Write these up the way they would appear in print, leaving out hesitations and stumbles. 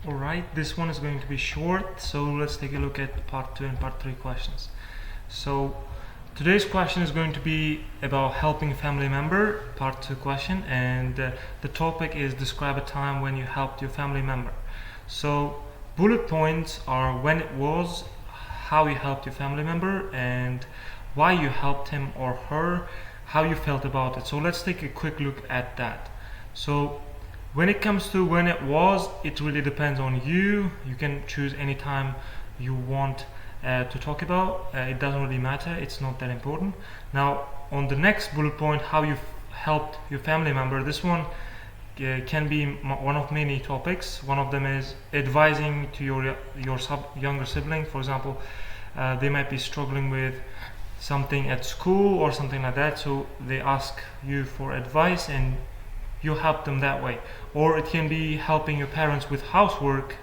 Alright, this one is going to be short, so let's take a look at part 2 and part 3 questions. So today's question is going to be about helping a family member, part 2 question, and the topic is describe a time when you helped your family member. So bullet points are when it was, how you helped your family member, and why you helped him or her, how you felt about it. So let's take a quick look at that. So when it comes to when it was, it really depends on you. You can choose any time you want to talk about. It doesn't really matter, it's not that important. Now on the next bullet point, how you helped your family member, this one can be one of many topics. One of them is advising to your younger sibling. For example, they might be struggling with something at school or something like that, so they ask you for advice and you help them that way. Or it can be helping your parents with housework,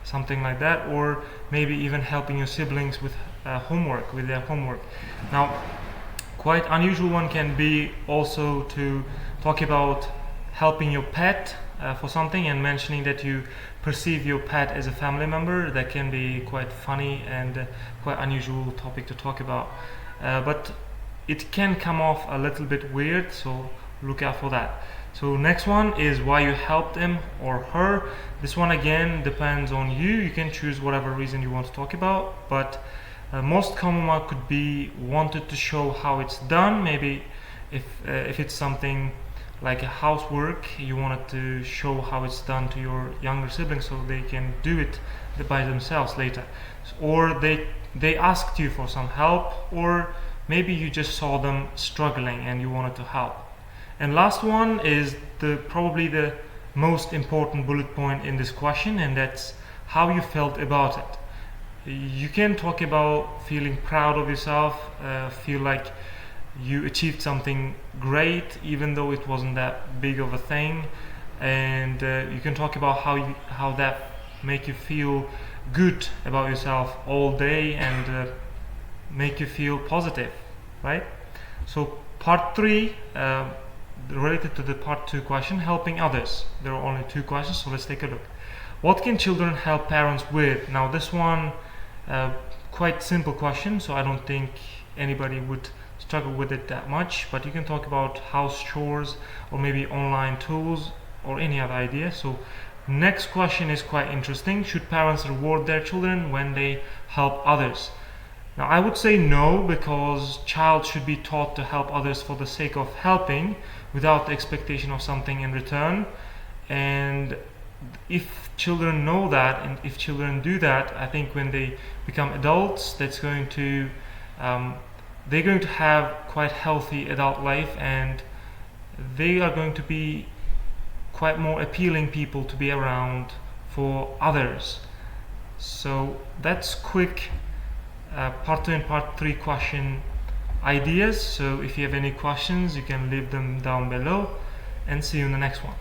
something like that, or maybe even helping your siblings with homework, with their homework. Now, quite unusual one can be also to talk about helping your pet for something and mentioning that you perceive your pet as a family member. That can be quite funny and quite unusual topic to talk about. But it can come off a little bit weird, so look out for that. So next one is why you helped him or her. This one again depends on you. You can choose whatever reason you want to talk about, but most common one could be wanted to show how it's done. Maybe if it's something like a housework, you wanted to show how it's done to your younger siblings so they can do it by themselves later. Or they asked you for some help, or maybe you just saw them struggling and you wanted to help. And last one is probably the most important bullet point in this question, and that's how you felt about it. You can talk about feeling proud of yourself, feel like you achieved something great even though it wasn't that big of a thing, and you can talk about how that make you feel good about yourself all day and make you feel positive, right? So part 3 related to the part 2 question, helping others. There are only 2 questions, so let's take a look. What can children help parents with? Now this one quite simple question, so I don't think anybody would struggle with it that much, but you can talk about house chores or maybe online tools or any other idea. So next question is quite interesting. Should parents reward their children when they help others? Now I would say no, because child should be taught to help others for the sake of helping without the expectation of something in return. And if children know that, and if children do that, I think when they become adults, that's going to they're going to have quite healthy adult life, and they are going to be quite more appealing people to be around for others. So that's quick part 2 and part 3 question ideas. So if you have any questions, you can leave them down below, and see you in the next one.